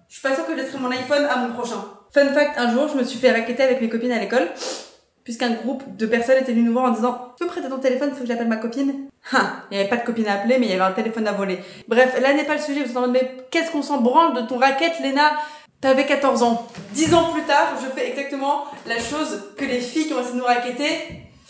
je suis pas sûre que je laisserai mon iPhone à mon prochain. Fun fact, un jour, je me suis fait racketter avec mes copines à l'école, puisqu'un groupe de personnes était venu nous voir en disant « Tu peux prêter ton téléphone, il faut que j'appelle ma copine ?» Il n'y avait pas de copine à appeler, mais il y avait un téléphone à voler. Bref, là n'est pas le sujet, vous êtes en mode « Mais qu'est-ce qu'on s'en branle de ton racket, Léna ?» T'avais 14 ans. 10 ans plus tard, je fais exactement la chose que les filles qui ont essayé de nous racketter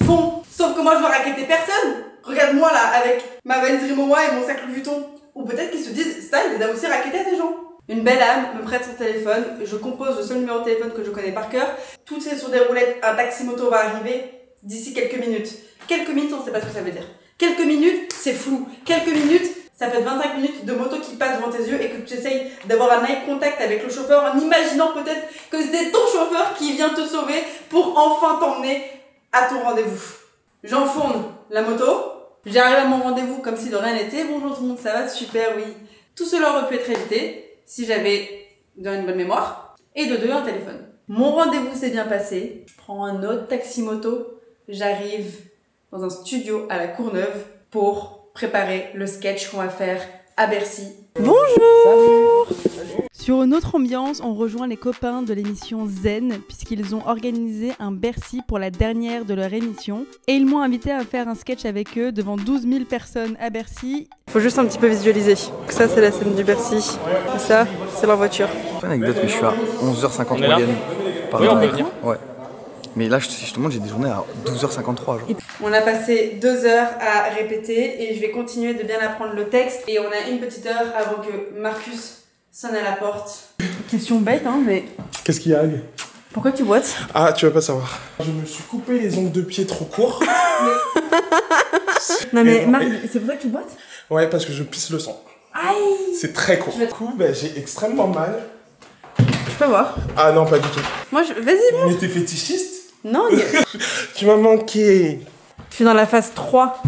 font. Sauf que moi, je veux racketter personne. Regarde-moi là, avec ma valise Rimowa et mon sac Louis Vuitton. Ou peut-être qu'ils se disent, ça, il les a aussi rackettés à des gens. Une belle âme me prête son téléphone, je compose le seul numéro de téléphone que je connais par cœur. Tout est sur des roulettes, un taxi-moto va arriver d'ici quelques minutes. Quelques minutes, on sait pas ce que ça veut dire. Quelques minutes, c'est flou. Quelques minutes, ça peut être 25 minutes de moto qui passe devant tes yeux et que tu essayes d'avoir un eye contact avec le chauffeur en imaginant peut-être que c'est ton chauffeur qui vient te sauver pour enfin t'emmener à ton rendez-vous. J'enfourne la moto, j'arrive à mon rendez-vous comme si de rien n'était. Bonjour tout le monde, ça va? Super, oui. Tout cela aurait pu être évité si j'avais de une bonne mémoire et de 2 un téléphone. Mon rendez-vous s'est bien passé, je prends un autre taxi-moto, j'arrive dans un studio à la Courneuve pour préparer le sketch qu'on va faire à Bercy. Bonjour! Sur une autre ambiance, on rejoint les copains de l'émission Zen puisqu'ils ont organisé un Bercy pour la dernière de leur émission et ils m'ont invité à faire un sketch avec eux devant 12 000 personnes à Bercy. Faut juste un petit peu visualiser. Ça c'est la scène du Bercy et ça c'est leur voiture. Une anecdote, mais je suis à 11h50 moyenne. Oui, on peut venir. Ouais. Mais là, justement, j'ai des journées à 12h53. Genre. On a passé 2 heures à répéter et je vais continuer de bien apprendre le texte. Et on a une petite heure avant que Marcus sonne à la porte. Question bête, hein, mais... Qu'est-ce qu'il y a, Ali? Pourquoi tu boites? Ah, tu vas pas savoir. Je me suis coupé les ongles de pied trop courts. Non mais Marc, c'est pour ça que tu boites? Ouais, parce que je pisse le sang. Aïe! C'est très court. Du coup, j'ai extrêmement mal. Je peux voir? Ah non, pas du tout. Moi, vas-y, montre. Mais t'es fétichiste? Non, tu m'as manqué. Je suis dans la phase 3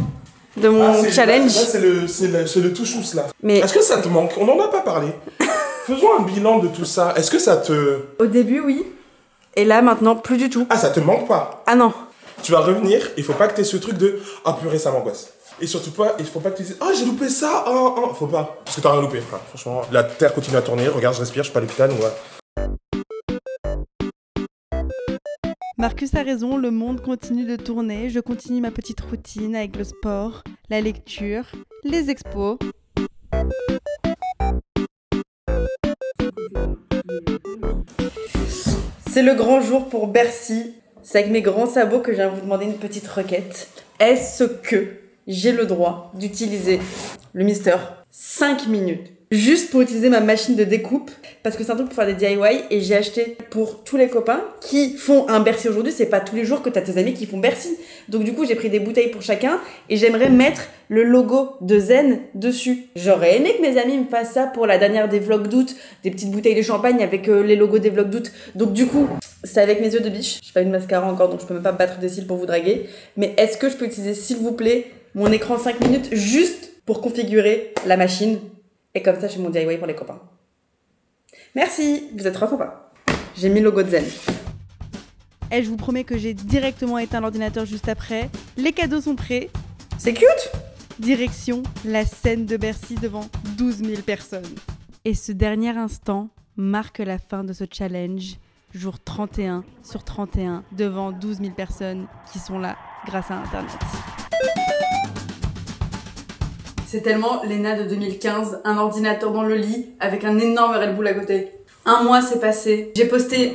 de mon challenge. Là, c'est le touchous là. Mais... Est-ce que ça te manque? On n'en a pas parlé. Faisons un bilan de tout ça. Est-ce que ça te... Au début, oui. Et là, maintenant, plus du tout. Ah, ça te manque pas? Ah non. Tu vas revenir, il faut pas que t'aies ce truc de « Ah purée, ça m'angoisse ». Et surtout pas, il faut pas que tu dises « Ah, j'ai loupé ça, faut pas. Parce que t'as rien loupé, frère. Franchement, la terre continue à tourner, regarde, je respire, je suis pas à l'hôpital, donc voilà. Marcus a raison, le monde continue de tourner, je continue ma petite routine avec le sport, la lecture, les expos. C'est le grand jour pour Bercy. C'est avec mes grands sabots que je viens vous demander une petite requête. Est-ce que j'ai le droit d'utiliser le Mister 5 minutes. Juste pour utiliser ma machine de découpe, parce que c'est un truc pour faire des DIY, et j'ai acheté pour tous les copains qui font un Bercy aujourd'hui. C'est pas tous les jours que t'as tes amis qui font Bercy. Donc du coup, j'ai pris des bouteilles pour chacun, et j'aimerais mettre le logo de Zen dessus. J'aurais aimé que mes amis me fassent ça pour la dernière des vlogs d'août, des petites bouteilles de champagne avec les logos des vlogs d'août. Donc du coup, c'est avec mes yeux de biche. J'ai pas eu de mascara encore, donc je peux même pas battre des cils pour vous draguer. Mais est-ce que je peux utiliser, s'il vous plaît, mon écran 5 minutes juste pour configurer la machine? Et comme ça, je fais mon DIY pour les copains. Merci, vous êtes trop sympas. J'ai mis le logo de Zen. Et je vous promets que j'ai directement éteint l'ordinateur juste après. Les cadeaux sont prêts. C'est cute. Direction la scène de Bercy devant 12 000 personnes. Et ce dernier instant marque la fin de ce challenge. Jour 31 sur 31 devant 12 000 personnes qui sont là grâce à Internet. C'est tellement Léna de 2015, un ordinateur dans le lit avec un énorme Red Bull à côté. Un mois s'est passé, j'ai posté...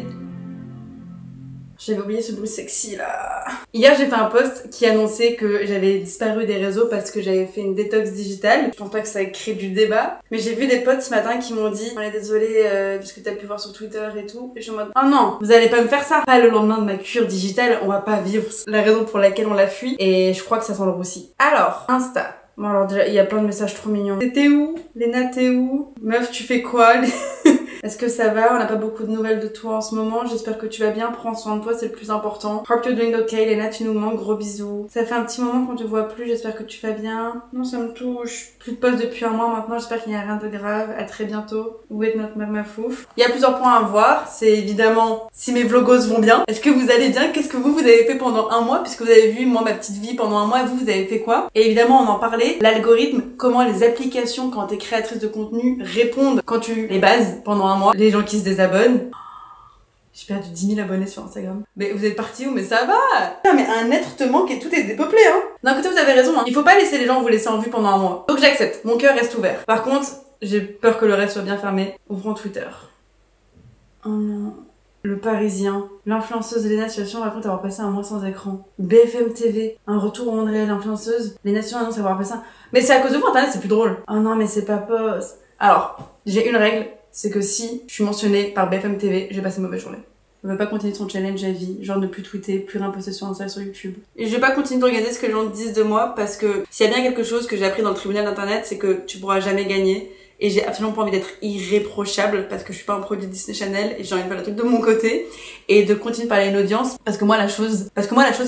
J'avais oublié ce bruit sexy là. Hier j'ai fait un post qui annonçait que j'avais disparu des réseaux parce que j'avais fait une détox digitale. Je pense pas que ça ait créé du débat, mais j'ai vu des potes ce matin qui m'ont dit on est désolé de ce que t'as pu voir sur Twitter et tout. Et je suis en mode oh non, vous allez pas me faire ça. Pas le lendemain de ma cure digitale, on va pas vivre la raison pour laquelle on la fuit. Et je crois que ça sent le roussi. Alors, Insta. Bon alors déjà, il y a plein de messages trop mignons. T'es où? Léna, t'es où? Meuf, tu fais quoi? Est-ce que ça va? On n'a pas beaucoup de nouvelles de toi en ce moment. J'espère que tu vas bien. Prends soin de toi, c'est le plus important. Hope you're doing okay. Léna, tu nous manques. Gros bisous. Ça fait un petit moment qu'on te voit plus. J'espère que tu vas bien. Non, ça me touche. Plus de poste depuis un mois maintenant. J'espère qu'il n'y a rien de grave. À très bientôt. Où est notre ma fouf? Il y a plusieurs points à voir. C'est évidemment si mes vlogos vont bien. Est-ce que vous allez bien? Qu'est-ce que vous avez fait pendant un mois? Puisque vous avez vu, moi, ma petite vie pendant un mois. Et vous avez fait quoi? Et évidemment, on en parlait. L'algorithme, comment les applications, quand t'es créatrice de contenu, répondent quand tu les bases pendant un mois. Les gens qui se désabonnent. J'ai perdu 10 000 abonnés sur Instagram. Mais vous êtes partis où? Mais ça va! Non mais un être te manque et tout est dépeuplé hein! D'un côté vous avez raison, hein. Il faut pas laisser les gens vous laisser en vue pendant un mois. Donc j'accepte, mon cœur reste ouvert. Par contre, j'ai peur que le reste soit bien fermé. Ouvrons Twitter. Oh non... Le Parisien, l'influenceuse Léna Situation raconte avoir passé un mois sans écran. BFM TV, un retour au monde réel, l'influenceuse Léna Situation annonce avoir passé un... Mais c'est à cause de vous, Internet c'est plus drôle. Oh non mais c'est pas poste. Alors, j'ai une règle, c'est que si je suis mentionnée par BFM TV, j'ai passé une mauvaise journée. Je veux pas continuer son challenge à vie, genre ne plus tweeter, plus rien poster sur Insta, sur YouTube. Et je vais pas continuer de regarder ce que les gens disent de moi parce que s'il y a bien quelque chose que j'ai appris dans le tribunal d'internet, c'est que tu pourras jamais gagner. Et j'ai absolument pas envie d'être irréprochable parce que je suis pas un produit Disney Channel et j'ai envie de faire le truc de mon côté et de continuer de parler à une audience parce que moi la chose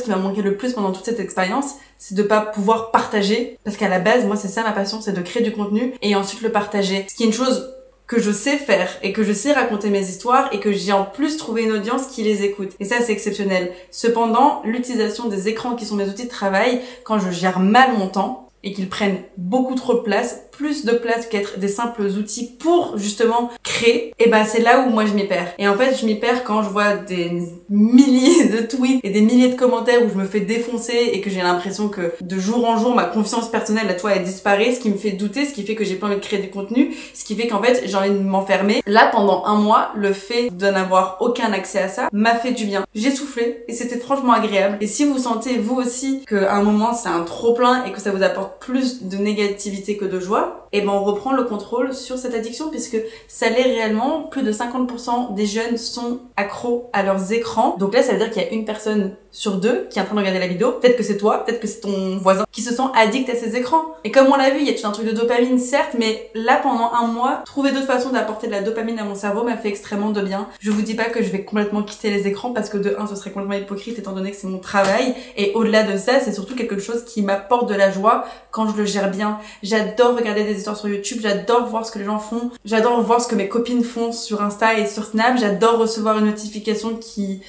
qui m'a manqué le plus pendant toute cette expérience, c'est de pas pouvoir partager parce qu'à la base, moi c'est ça ma passion, c'est de créer du contenu et ensuite le partager. Ce qui est une chose que je sais faire et que je sais raconter mes histoires et que j'ai en plus trouvé une audience qui les écoute. Et ça, c'est exceptionnel. Cependant, l'utilisation des écrans qui sont mes outils de travail, quand je gère mal mon temps et qu'ils prennent beaucoup trop de place, plus de place qu'être des simples outils pour justement créer, et ben c'est là où moi je m'y perds. Et en fait je m'y perds quand je vois des milliers de tweets et des milliers de commentaires où je me fais défoncer et que j'ai l'impression que de jour en jour ma confiance personnelle à toi elle disparaît, ce qui me fait douter, ce qui fait que j'ai pas envie de créer du contenu, ce qui fait qu'en fait j'ai envie de m'enfermer. Là pendant un mois, le fait de n'avoir aucun accès à ça m'a fait du bien. J'ai soufflé et c'était franchement agréable. Et si vous sentez vous aussi qu'à un moment c'est un trop plein et que ça vous apporte plus de négativité que de joie, et ben on reprend le contrôle sur cette addiction puisque ça l'est réellement. Plus de 50% des jeunes sont accros à leurs écrans. Donc là ça veut dire qu'il y a une personne sur deux qui est en train de regarder la vidéo. Peut-être que c'est toi, peut-être que c'est ton voisin qui se sent addict à ces écrans. Et comme on l'a vu, il y a tout un truc de dopamine certes, mais là pendant un mois, trouver d'autres façons d'apporter de la dopamine à mon cerveau m'a fait extrêmement de bien. Je vous dis pas que je vais complètement quitter les écrans parce que de un ce serait complètement hypocrite étant donné que c'est mon travail et au-delà de ça c'est surtout quelque chose qui m'apporte de la joie quand je le gère bien. J'adore regarder des histoires sur YouTube, j'adore voir ce que les gens font, j'adore voir ce que mes copines font sur Insta et sur Snap, j'adore recevoir une notification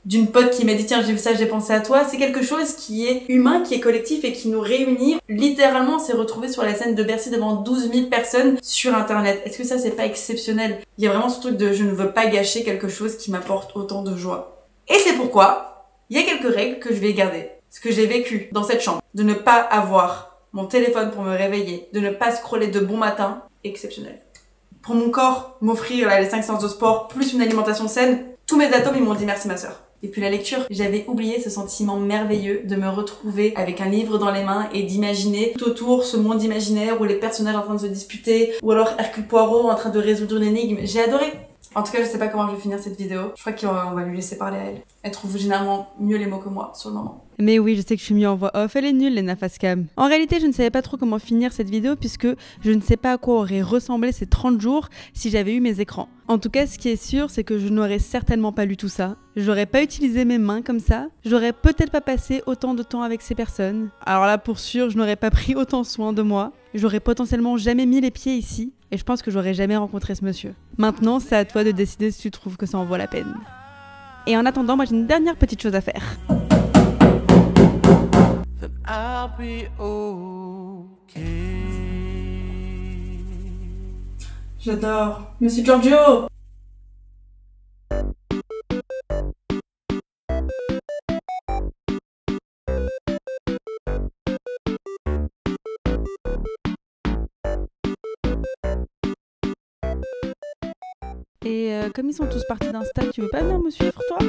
d'une pote qui m'a dit tiens j'ai vu ça, j'ai pensé à toi. C'est quelque chose qui est humain, qui est collectif et qui nous réunit. Littéralement on s'est retrouvés sur la scène de Bercy devant 12 000 personnes sur internet. Est-ce que ça c'est pas exceptionnel? Il y a vraiment ce truc de je ne veux pas gâcher quelque chose qui m'apporte autant de joie. Et c'est pourquoi il y a quelques règles que je vais garder. Ce que j'ai vécu dans cette chambre, de ne pas avoir mon téléphone pour me réveiller, de ne pas scroller de bon matin, exceptionnel. Pour mon corps, m'offrir les 5 séances de sport, plus une alimentation saine, tous mes atomes ils m'ont dit merci ma sœur. Et puis la lecture, j'avais oublié ce sentiment merveilleux de me retrouver avec un livre dans les mains et d'imaginer tout autour ce monde imaginaire où les personnages en train de se disputer, ou alors Hercule Poirot en train de résoudre une énigme. J'ai adoré. En tout cas, je sais pas comment je vais finir cette vidéo. Je crois qu'on va lui laisser parler à elle. Elle trouve généralement mieux les mots que moi sur le moment. Mais oui, je sais que je suis mieux en voix off. Elle est nulle, Lena Facecam. En réalité, je ne savais pas trop comment finir cette vidéo puisque je ne sais pas à quoi auraient ressemblé ces 30 jours si j'avais eu mes écrans. En tout cas, ce qui est sûr, c'est que je n'aurais certainement pas lu tout ça. J'aurais pas utilisé mes mains comme ça. J'aurais peut-être pas passé autant de temps avec ces personnes. Alors là, pour sûr, je n'aurais pas pris autant soin de moi. J'aurais potentiellement jamais mis les pieds ici. Et je pense que j'aurais jamais rencontré ce monsieur. Maintenant, c'est à toi de décider si tu trouves que ça en vaut la peine. Et en attendant, moi j'ai une dernière petite chose à faire. J'adore. Monsieur Giorgio! Et comme ils sont tous partis d'Insta, tu veux pas venir me suivre, toi ?